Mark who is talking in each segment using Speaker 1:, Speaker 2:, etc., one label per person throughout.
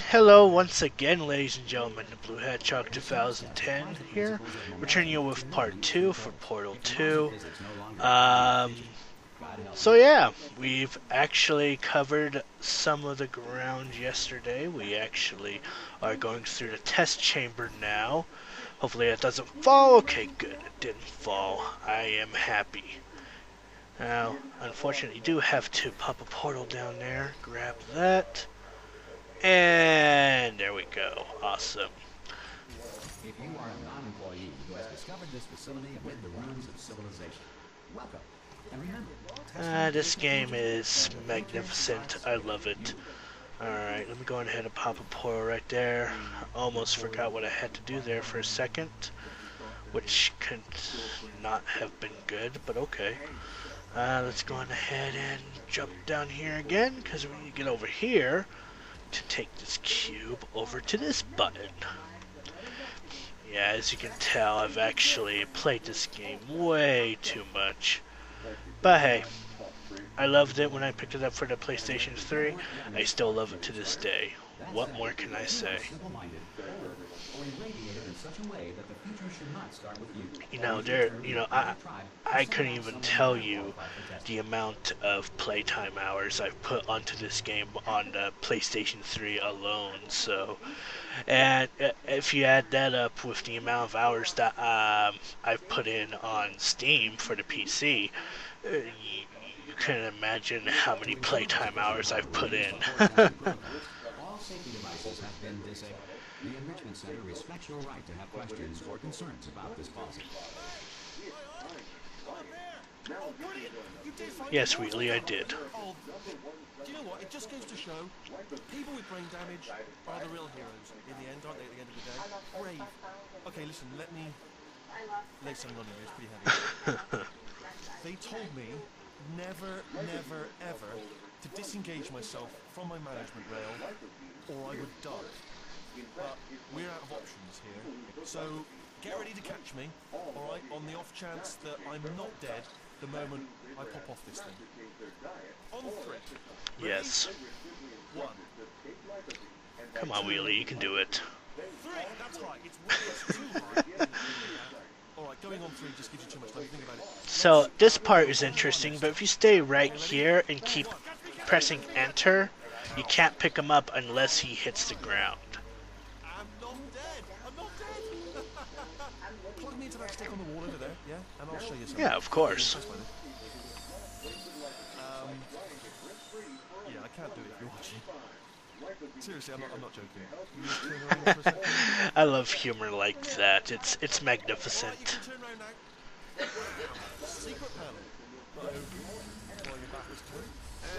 Speaker 1: Hello once again, ladies and gentlemen, the Blue Hedgehog 2010 here, returning you with part 2 for Portal 2. Um, so yeah, we've actually covered some of the ground yesterday. We actually are going through the test chamber now. Hopefully it doesn't fall. Okay, good, it didn't fall. I am happy. Now, unfortunately, you do have to pop a portal down there. Grab that. And there we go. Awesome.
Speaker 2: If you are a non-employee who has discovered this facility amid the ruins of civilization, welcome. And remember,
Speaker 1: This game is magnificent. I love it. Alright, let me go ahead and pop a portal right there. Almost forgot what I had to do there for a second, which could not have been good, but okay. Let's go on ahead and jump down here again, because we need to get over here to take this cube over to this button. Yeah, as you can tell, I've actually played this game way too much. But hey, I loved it when I picked it up for the PlayStation 3. I still love it to this day. What more can I say? I couldn't even tell you the amount of playtime hours I've put onto this game on the PlayStation 3 alone. So, and if you add that up with the amount of hours that I've put in on Steam for the PC, you can imagine how many playtime hours I've put in.
Speaker 2: All safety devices have been disabled. The Enrichment Center respects your right to have questions or concerns about this policy.
Speaker 1: Yes, Wheatley, I did.
Speaker 3: Oh, do you know what? It just goes to show people with brain damage are the real heroes in the end, aren't they? At the end of the day, brave. Okay, listen. Let me lay something on you. It's pretty heavy. They told me never, never, ever to disengage myself from my management rail, or I would die. But we're out of options here, so get ready to catch me, alright, on the off chance that I'm not dead the moment I pop off this thing. On three.
Speaker 1: Yes.
Speaker 3: One.
Speaker 1: Come on, Wheelie, you can do it.
Speaker 3: Three! That's right, it's too high. Alright, going on three just gives you too much time to think about it.
Speaker 1: So, this part is interesting, but if you stay right here and keep pressing enter, you can't pick him up unless he hits the ground.
Speaker 3: I'm not dead! I'm not dead! Plug me into that stick on the wall over there, yeah? And I'll show you something.
Speaker 1: Yeah, of course.
Speaker 3: Yeah, I can't do it if you're watching. Seriously, I'm not joking. Can you just turn around for a second?
Speaker 1: I love humor like that. It's magnificent.
Speaker 3: You can turn around now. Secret panel. Going backwards to it.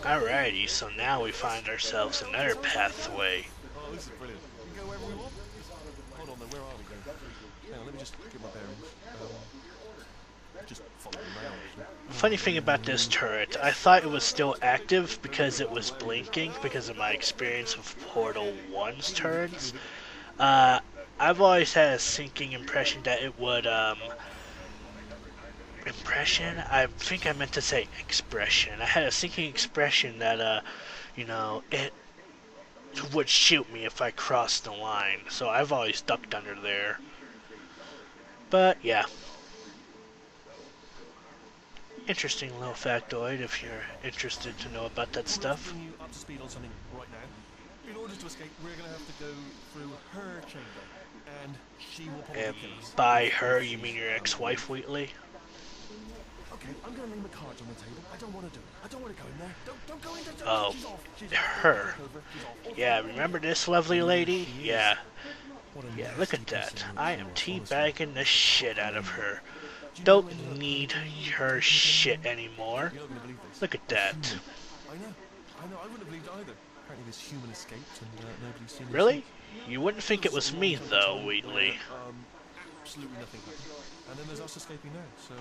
Speaker 1: Alrighty, so now we find ourselves another pathway.
Speaker 3: Oh, this is brilliant. We can go wherever we want. Hold on, though. Where are we going? Hang on, let me just get my bearings. Just follow them around, actually.
Speaker 1: Funny thing about this turret, I thought it was still active because it was blinking because of my experience with Portal 1's turrets. I've always had a sinking impression that it would, impression? I think I meant to say expression. I had a sinking expression that, it would shoot me if I crossed the line. So I've always ducked under there. But, yeah. Interesting little factoid if you're interested to know about that stuff.
Speaker 3: Bring you up to speed on something right now. In order to escape, we're going to have to go through her chamber, and she will probably
Speaker 1: And
Speaker 3: kill us.
Speaker 1: by her, you mean your ex-wife, Wheatley?
Speaker 3: Okay, I'm going to lay my cards on the table. I don't want to do it. I don't want to go in there. Don't go in there.
Speaker 1: Oh,
Speaker 3: She's off. She's
Speaker 1: her.
Speaker 3: off.
Speaker 1: Yeah, remember this lovely lady? Yeah. Yeah, look at that. I am teabagging the shit out of her. Don't need her shit anymore.
Speaker 3: You're not going to believe this.
Speaker 1: Look at that.
Speaker 3: I know. I wouldn't have believed either. Apparently this human escaped and nobody's seen it
Speaker 1: Really?
Speaker 3: since.
Speaker 1: You wouldn't think it was me, though, Wheatley.
Speaker 3: Absolutely nothing happened. And then there's us escaping now. So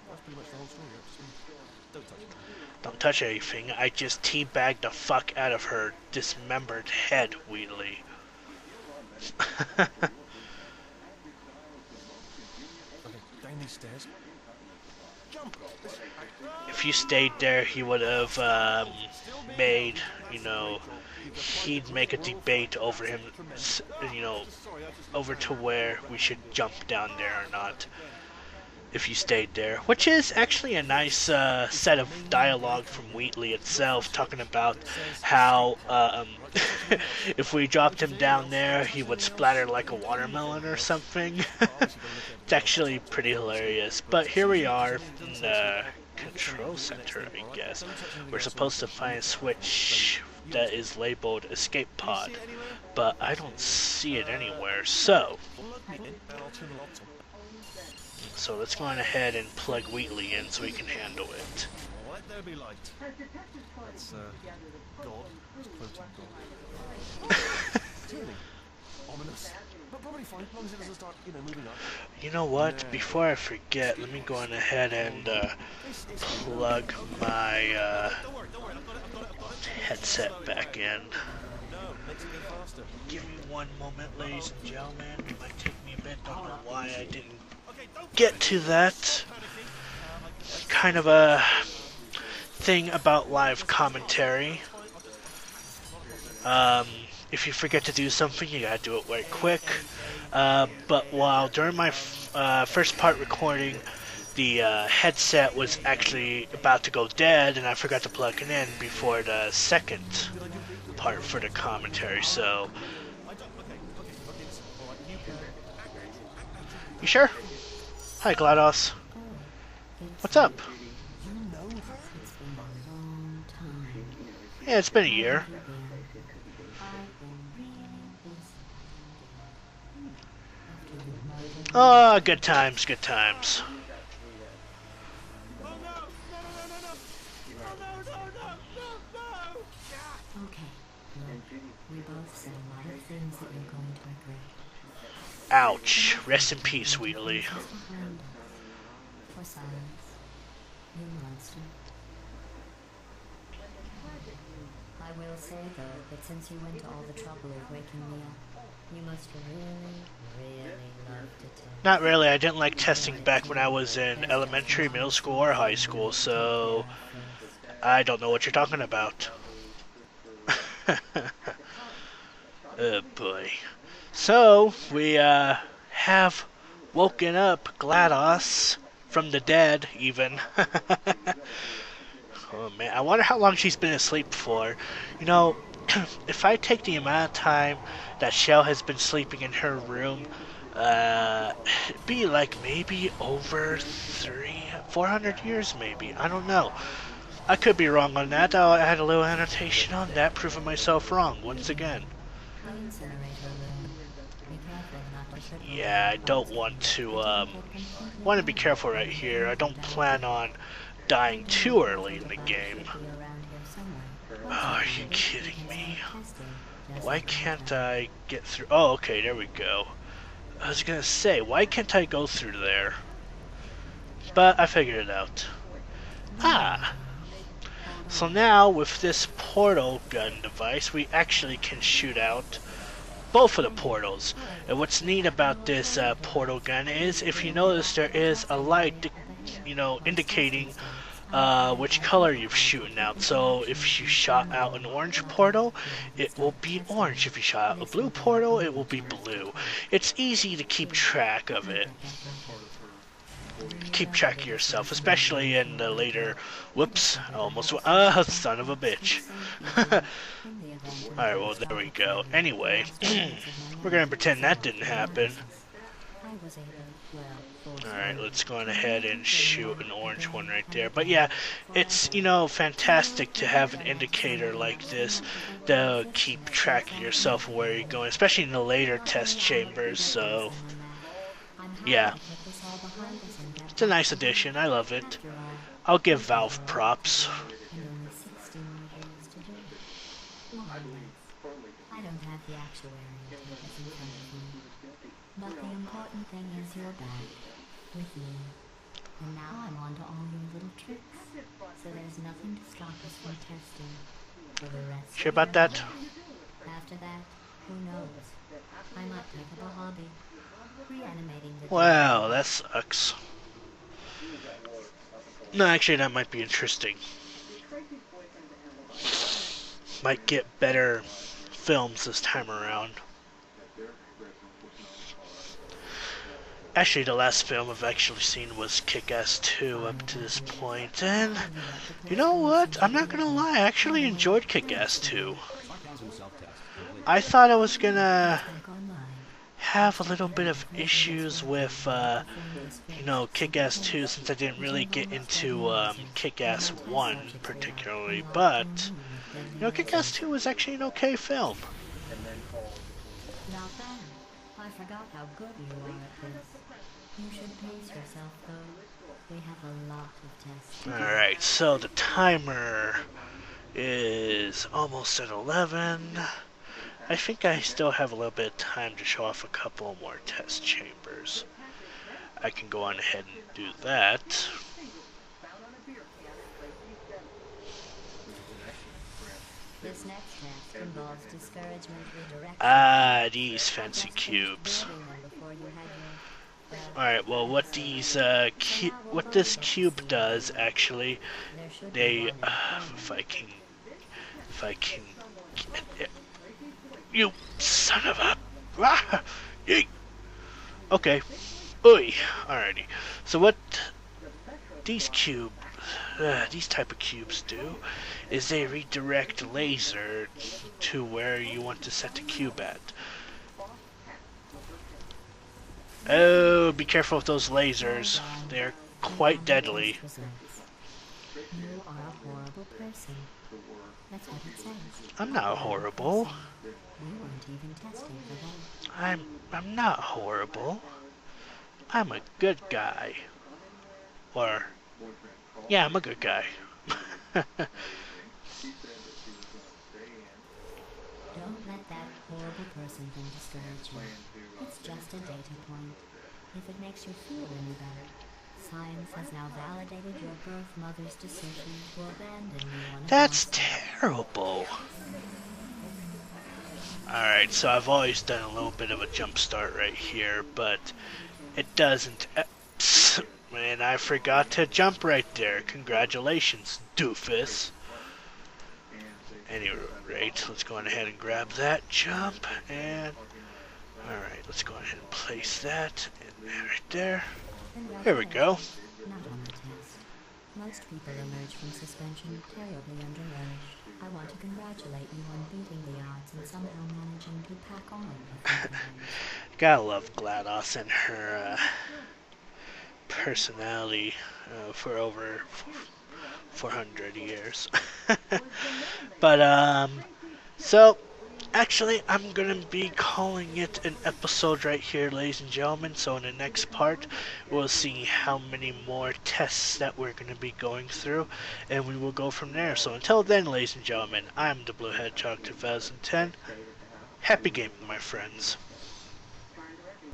Speaker 3: that's pretty much the whole story. Don't touch it.
Speaker 1: Don't touch anything. I just teabagged the fuck out of her dismembered head, Wheatley.
Speaker 3: Okay, down these stairs.
Speaker 1: If you stayed there, he would have made, you know, he'd make a debate over him, you know, over to where we should jump down there or not. If you stayed there, which is actually a nice set of dialogue from Wheatley itself, talking about how if we dropped him down there, he would splatter like a watermelon or something. It's actually pretty hilarious. But here we are in the control center, I guess. We're supposed to find a switch that is labeled escape pod, but I don't see it anywhere. So let's go on ahead and plug Wheatley in so we can handle it.
Speaker 3: Let there be light. That's God. It's quoting God. Clearly ominous. But probably fine, as long as it doesn't start, moving up.
Speaker 1: You know what? Before I forget, let me go on ahead and plug my headset back in.
Speaker 3: No, makes it go faster.
Speaker 1: Give me one moment, ladies and gentlemen. It might take me a bit. Don't know why I didn't get to that. Kind of a thing about live commentary. If you forget to do something, you gotta do it right quick. But while during my first part recording, the headset was actually about to go dead, and I forgot to plug it in before the second part for the commentary. So, you sure? Hi, GLaDOS. What's up? Yeah, it's been a year. Oh, good times, good times. Ouch. Rest in peace, Wheatley.
Speaker 4: For silence, you monster. I will say, though, that since you went to all the trouble of waking me up, you must really love to tell.
Speaker 1: Not really. I didn't like testing back when I was in elementary, middle school, or high school, so I don't know what you're talking about. Oh boy. So, we have woken up GLaDOS from the dead, even. Oh man, I wonder how long she's been asleep for. You know, if I take the amount of time that Shell has been sleeping in her room, it'd be like maybe over 400 years maybe. I don't know. I could be wrong on that. I'll add a little annotation on that, proving myself wrong once again. Yeah, I don't want to be careful right here. I don't plan on dying too early in the game. Oh, are you kidding me? Why can't I get through? Oh, okay, there we go. I was gonna say, why can't I go through there? But I figured it out. Ah! So now, with this portal gun device, we actually can shoot out both of the portals. And what's neat about this portal gun is, if you notice, there is a light, indicating which color you're shooting out. So if you shot out an orange portal, it will be orange. If you shot out a blue portal, it will be blue. It's easy to keep track of it. Keep track of yourself, especially in the later... Whoops, I almost... son of a bitch. Alright, well, there we go. Anyway, we're gonna pretend that didn't happen. Alright, let's go on ahead and shoot an orange one right there. But yeah, it's, fantastic to have an indicator like this to keep track of yourself and where you're going, especially in the later test chambers, so... yeah. It's a nice addition, I love it. I'll give Valve props.
Speaker 4: I don't have the actuary papers in front of me, but the important thing is you're back with me, and now I'm on to all your little tricks, so there's nothing to stop us from testing for the rest
Speaker 1: Sure
Speaker 4: of
Speaker 1: about
Speaker 4: your
Speaker 1: that?
Speaker 4: life. After that, who knows? I might take up a hobby, reanimating the
Speaker 1: Wow, that sucks. No, actually, that might be interesting. Might get better films this time around. Actually, the last film I've actually seen was Kick-Ass 2 up to this point, and you know what? I'm not gonna lie, I actually enjoyed Kick-Ass 2.
Speaker 2: Sarcasm self-test complete.
Speaker 1: I thought I was gonna
Speaker 4: Back online.
Speaker 1: have a little bit of issues with, you know, Kick-Ass 2 since I didn't really get into Kick-Ass 1 particularly, but, you know, Kick-Ass 2 was actually an okay film.
Speaker 4: Not bad. I forgot how good you are at this. You should pace yourself, though. We have a lot of tests.
Speaker 1: Alright, so the timer is almost at 11. I think I still have a little bit of time to show off a couple more test chambers. I can go on ahead and do that.
Speaker 4: This next test involves discouragement redirection.
Speaker 1: Ah, these fancy cubes.
Speaker 4: Building them before you had your,
Speaker 1: Alright, well, what these, what this cube does, actually,
Speaker 4: there should be
Speaker 1: they,
Speaker 4: one in
Speaker 1: if I can get it. You son of a, yeet. Okay, oi, alrighty. So what these these type of cubes do, is they redirect laser to where you want to set the cube at. Oh, be careful with those lasers. They're quite deadly.
Speaker 4: You are a horrible person. That's what it says.
Speaker 1: I'm not horrible.
Speaker 4: We weren't even testing for that.
Speaker 1: I'm not horrible. I'm a good guy. Or, yeah, I'm a good guy.
Speaker 4: Don't let that horrible person thing discourage you. It's just a data point. If it makes you feel any better, science has now validated your birth mother's decision to abandon you on a
Speaker 1: That's
Speaker 4: quest.
Speaker 1: terrible. Alright, so I've always done a little bit of a jump start right here, but it doesn't. Man, I forgot to jump right there. Congratulations, doofus. Any rate, let's go on ahead and grab that jump, and alright, let's go ahead and place that in there, right there. Here we go.
Speaker 4: Not on the test. Most people emerge from suspension terribly undernourished. I want to congratulate you on beating the odds and somehow managing to pack on a few pounds.
Speaker 1: Gotta love GLaDOS and her personality for over 400 years. But, so, actually, I'm gonna be calling it an episode right here, ladies and gentlemen. So in the next part, we'll see how many more tests that we're gonna be going through, and we will go from there. So until then, ladies and gentlemen, I'm the Blue Hedgehog 2010. Happy gaming, my friends.